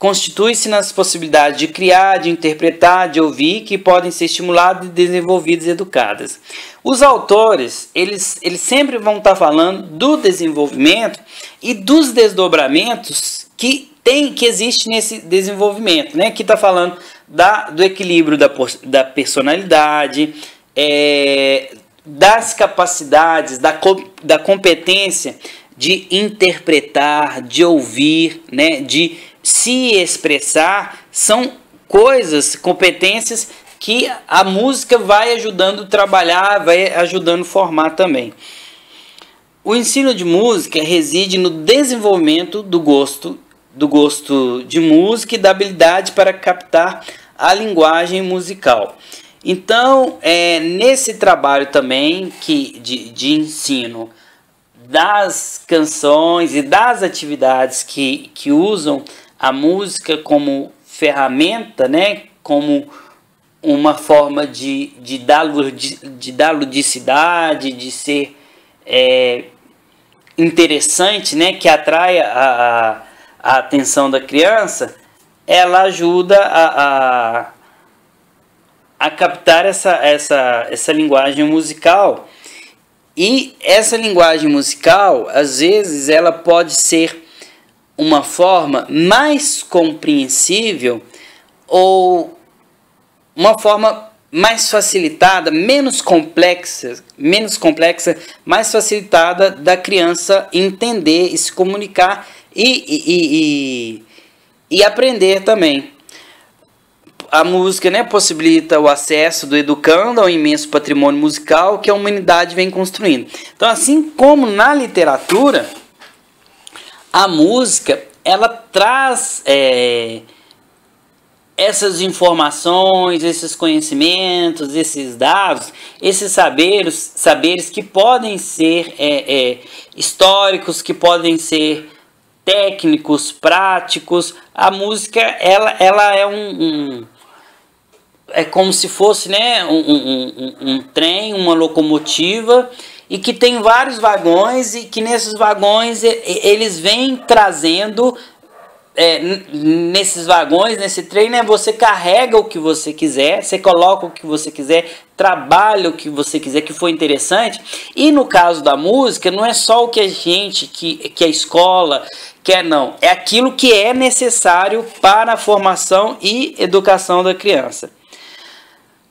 constitui-se nas possibilidades de criar, de interpretar, de ouvir, que podem ser estimuladas, desenvolvidas e educadas. Os autores, eles sempre vão estar falando do desenvolvimento e dos desdobramentos que existe nesse desenvolvimento, né? Que está falando do equilíbrio da personalidade, das capacidades, da competência de interpretar, de ouvir, né? De se expressar. São coisas, competências que a música vai ajudando a trabalhar, vai ajudando a formar também. O ensino de música reside no desenvolvimento do gosto de música e da habilidade para captar a linguagem musical. Então, nesse trabalho também de ensino das canções e das atividades que usam a música como ferramenta, né, como uma forma de dar ludicidade, de ser interessante, né, que atrai a atenção da criança, ela ajuda a captar essa linguagem musical. E essa linguagem musical, às vezes, ela pode ser uma forma mais compreensível ou uma forma mais facilitada, menos complexa, mais facilitada da criança entender e se comunicar e aprender também. A música, né, possibilita o acesso do educando ao imenso patrimônio musical que a humanidade vem construindo. Então, assim como na literatura, a música, ela traz essas informações, esses conhecimentos, esses dados, esses saberes que podem ser históricos, que podem ser técnicos, práticos. A música, ela é como se fosse, né, um trem, uma locomotiva, e que tem vários vagões, e que nesses vagões eles vêm trazendo, nesses vagões, nesse trem, né, você carrega o que você quiser, você coloca o que você quiser, trabalha o que você quiser, que for interessante. E no caso da música, não é só o que a gente, que a escola quer, não. É aquilo que é necessário para a formação e educação da criança.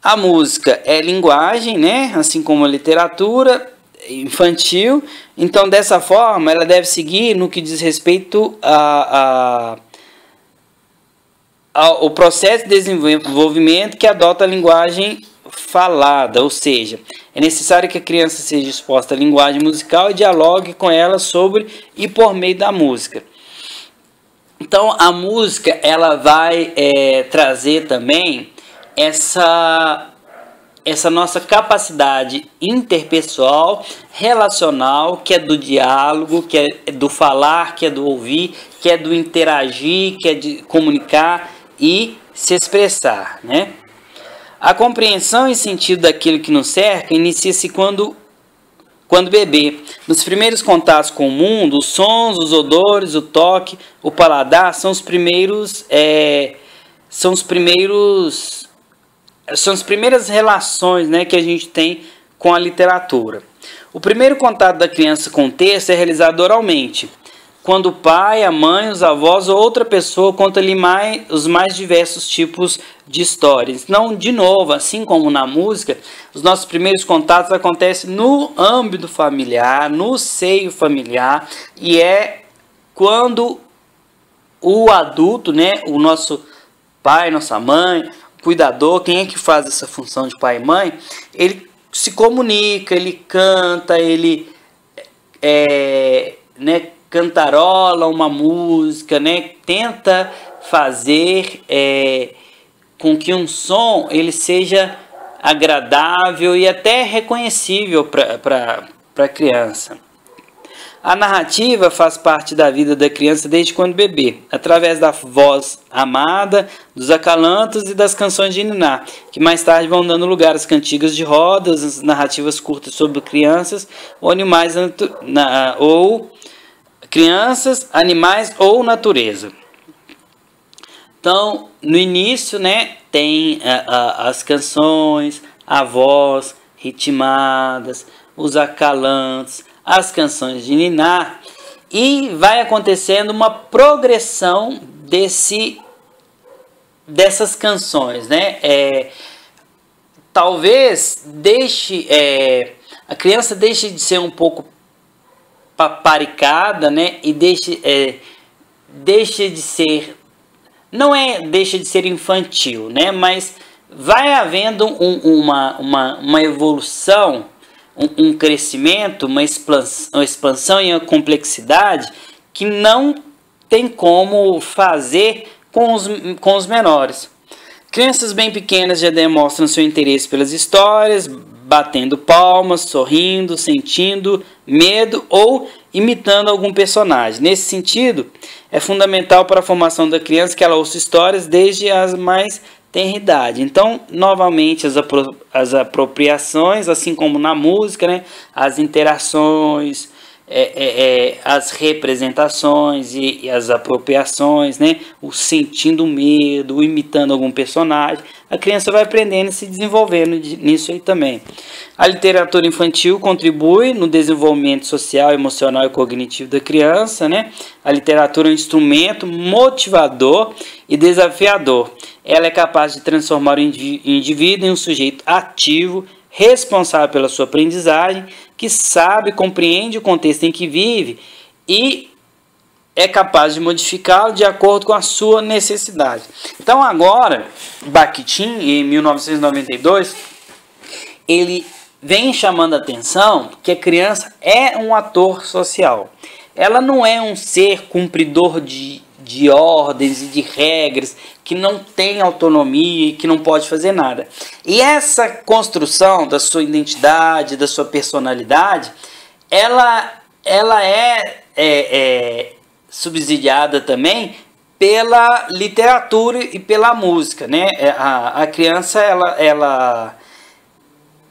A música é linguagem, né? Assim como a literatura infantil. Então, dessa forma, ela deve seguir no que diz respeito ao processo de desenvolvimento que adota a linguagem falada, ou seja, é necessário que a criança seja exposta à linguagem musical e dialogue com ela sobre e por meio da música. Então, a música, ela vai trazer também essa nossa capacidade interpessoal, relacional, que é do diálogo, que é do falar, que é do ouvir, que é do interagir, que é de comunicar e se expressar, né? A compreensão e sentido daquilo que nos cerca inicia-se quando bebê. Nos primeiros contatos com o mundo, os sons, os odores, o toque, o paladar são as primeiras relações, né, que a gente tem com a literatura. O primeiro contato da criança com o texto é realizado oralmente, quando o pai, a mãe, os avós ou outra pessoa conta-lhe os mais diversos tipos de histórias. Então, de novo, assim como na música, os nossos primeiros contatos acontecem no âmbito familiar, no seio familiar, e é quando o adulto, né, o nosso pai, nossa mãe, cuidador, quem é que faz essa função de pai e mãe, ele se comunica, ele canta, ele cantarola uma música, né, tenta fazer com que um som ele seja agradável e até reconhecível para a criança. A narrativa faz parte da vida da criança desde quando bebê, através da voz amada, dos acalantos e das canções de niná, que mais tarde vão dando lugar às cantigas de rodas, às narrativas curtas sobre crianças ou animais, animais ou natureza. Então, no início, né, tem as canções, a voz ritmadas, os acalantos, as canções de ninar, e vai acontecendo uma progressão dessas canções, né? Talvez a criança deixe de ser um pouco paparicada, né? E deixe de ser, não deixa de ser infantil, né? Mas vai havendo uma evolução, um crescimento, uma expansão e uma complexidade que não tem como fazer com os menores. Crianças bem pequenas já demonstram seu interesse pelas histórias, batendo palmas, sorrindo, sentindo medo ou imitando algum personagem. Nesse sentido, é fundamental para a formação da criança que ela ouça histórias desde as mais tenra idade. Então, novamente, as apropriações, assim como na música, né, as interações, as representações e as apropriações, né, o sentindo medo, o imitando algum personagem, a criança vai aprendendo e se desenvolvendo nisso aí também. A literatura infantil contribui no desenvolvimento social, emocional e cognitivo da criança, né? A literatura é um instrumento motivador e desafiador. Ela é capaz de transformar o indivíduo em um sujeito ativo, responsável pela sua aprendizagem, que sabe, compreende o contexto em que vive e é capaz de modificá-lo de acordo com a sua necessidade. Então agora, Bakhtin, em 1992, ele vem chamando a atenção que a criança é um ator social. Ela não é um ser cumpridor de ordens e de regras, que não tem autonomia e que não pode fazer nada. E essa construção da sua identidade, da sua personalidade, ela é subsidiada também pela literatura e pela música, né? A criança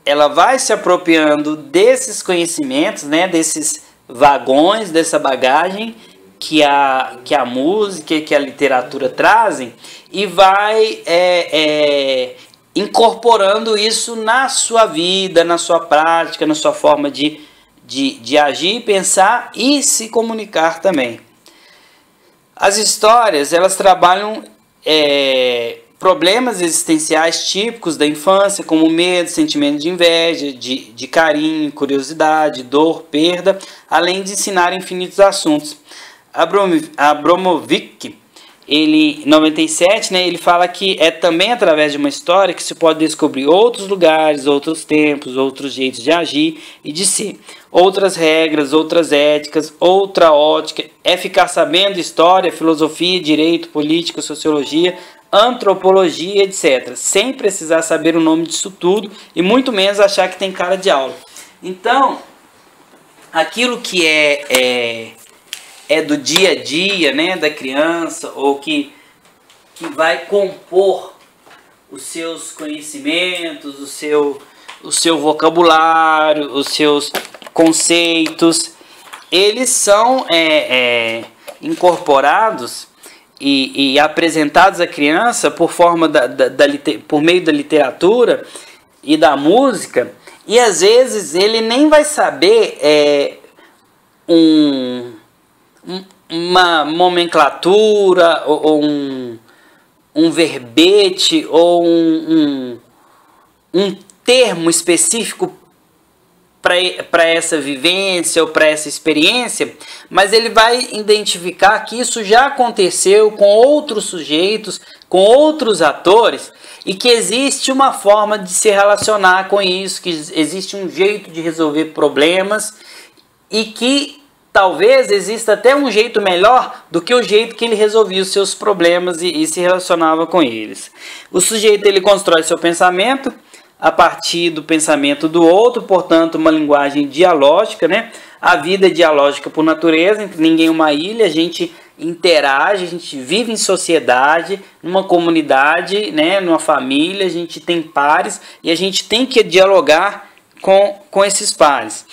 ela vai se apropriando desses conhecimentos, né? Desses vagões, dessa bagagem que a música, que a literatura trazem, e vai incorporando isso na sua vida, na sua prática, na sua forma de agir, pensar e se comunicar também. As histórias, elas trabalham problemas existenciais típicos da infância, como medo, sentimento de inveja, de carinho, curiosidade, dor, perda, além de ensinar infinitos assuntos. Abramovich, ele, em 97, né, ele fala que é também através de uma história que se pode descobrir outros lugares, outros tempos, outros jeitos de agir e de ser, outras regras, outras éticas, outra ótica. É ficar sabendo história, filosofia, direito, política, sociologia, antropologia, etc., sem precisar saber o nome disso tudo e muito menos achar que tem cara de aula. Então, aquilo que é do dia a dia, né, da criança, ou que vai compor os seus conhecimentos, o seu vocabulário, os seus conceitos, eles são incorporados e apresentados à criança por meio da literatura e da música, e às vezes ele nem vai saber uma nomenclatura ou um verbete ou um termo específico para essa vivência ou para essa experiência, mas ele vai identificar que isso já aconteceu com outros sujeitos, com outros atores, e que existe uma forma de se relacionar com isso, que existe um jeito de resolver problemas e que talvez exista até um jeito melhor do que o jeito que ele resolvia os seus problemas e se relacionava com eles. O sujeito, ele constrói seu pensamento a partir do pensamento do outro, portanto, uma linguagem dialógica, né? A vida é dialógica por natureza, ninguém é uma ilha, a gente interage, a gente vive em sociedade, numa comunidade, né? Numa família, a gente tem pares e a gente tem que dialogar com esses pares.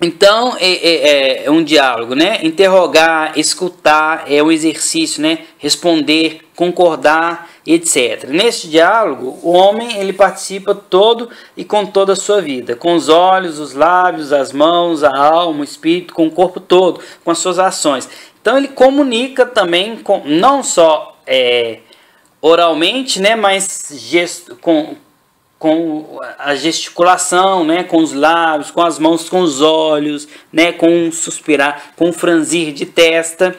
Então, é um diálogo, né? Interrogar, escutar, é um exercício, né? Responder, concordar, etc. Neste diálogo, o homem ele participa todo e com toda a sua vida, com os olhos, os lábios, as mãos, a alma, o espírito, com o corpo todo, com as suas ações. Então, ele comunica também, não só oralmente, né? Mas com a gesticulação, né, com os lábios, com as mãos, com os olhos, né, com um suspirar, com um franzir de testa,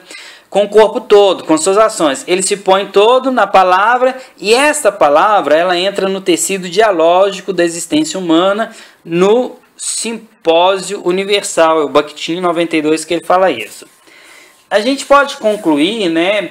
com o corpo todo, com suas ações. Ele se põe todo na palavra e essa palavra ela entra no tecido dialógico da existência humana no Simpósio Universal, é o Bakhtin 92 que ele fala isso. A gente pode concluir, né,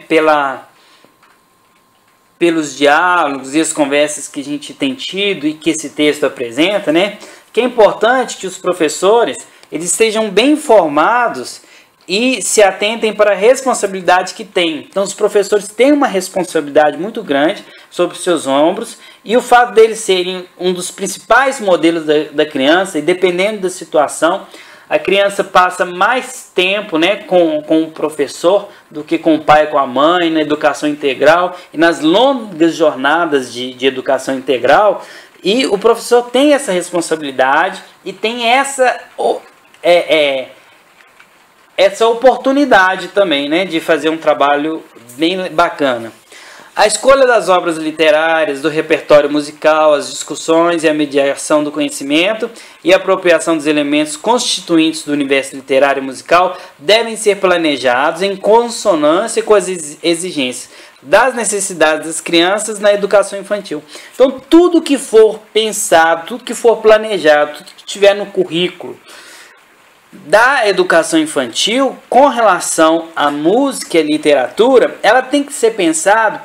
pelos diálogos e as conversas que a gente tem tido e que esse texto apresenta, né, que é importante que os professores eles estejam bem informados e se atentem para a responsabilidade que têm. Então, os professores têm uma responsabilidade muito grande sobre os seus ombros e o fato deles serem um dos principais modelos da criança e dependendo da situação, a criança passa mais tempo, né, com o professor do que com o pai e com a mãe, na educação integral e nas longas jornadas de educação integral. E o professor tem essa responsabilidade e tem essa oportunidade também, né, de fazer um trabalho bem bacana. A escolha das obras literárias, do repertório musical, as discussões e a mediação do conhecimento e a apropriação dos elementos constituintes do universo literário e musical devem ser planejados em consonância com as exigências das necessidades das crianças na educação infantil. Então, tudo que for pensado, tudo que for planejado, tudo que tiver no currículo da educação infantil com relação à música e à literatura, ela tem que ser pensado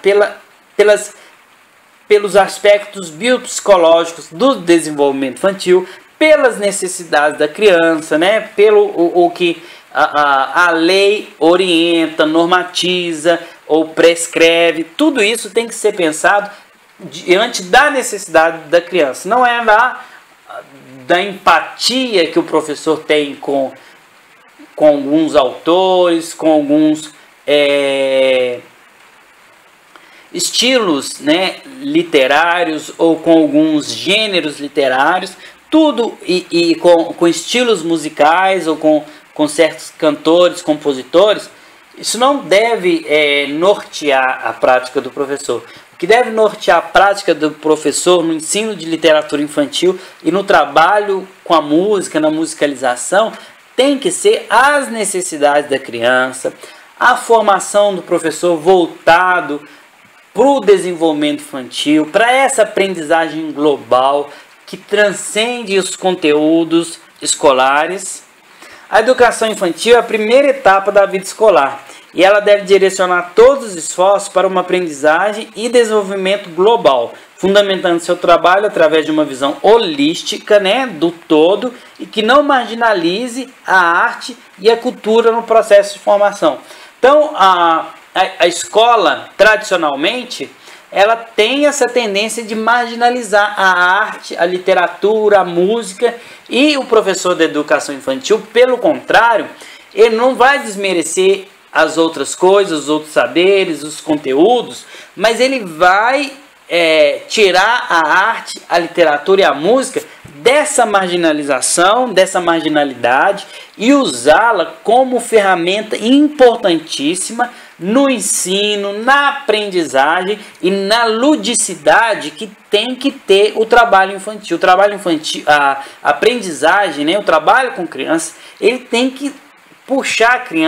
pelos aspectos biopsicológicos do desenvolvimento infantil, pelas necessidades da criança, né? Pelo o que a lei orienta, normatiza ou prescreve. Tudo isso tem que ser pensado diante da necessidade da criança. Não é da empatia que o professor tem com alguns autores, com alguns estilos, né, literários ou com alguns gêneros literários, tudo e com estilos musicais ou com certos cantores, compositores. Isso não deve nortear a prática do professor. O que deve nortear a prática do professor no ensino de literatura infantil e no trabalho com a música, na musicalização, tem que ser as necessidades da criança, a formação do professor voltado para o desenvolvimento infantil, para essa aprendizagem global que transcende os conteúdos escolares. A educação infantil é a primeira etapa da vida escolar e ela deve direcionar todos os esforços para uma aprendizagem e desenvolvimento global, fundamentando seu trabalho através de uma visão holística, né, do todo e que não marginalize a arte e a cultura no processo de formação. Então, a escola, tradicionalmente, ela tem essa tendência de marginalizar a arte, a literatura, a música, e o professor da educação infantil, pelo contrário, ele não vai desmerecer as outras coisas, os outros saberes, os conteúdos, mas ele vai tirar a arte, a literatura e a música dessa marginalização, dessa marginalidade e usá-la como ferramenta importantíssima no ensino, na aprendizagem e na ludicidade que tem que ter o trabalho infantil. O trabalho infantil, a aprendizagem, né, o trabalho com crianças, ele tem que puxar a criança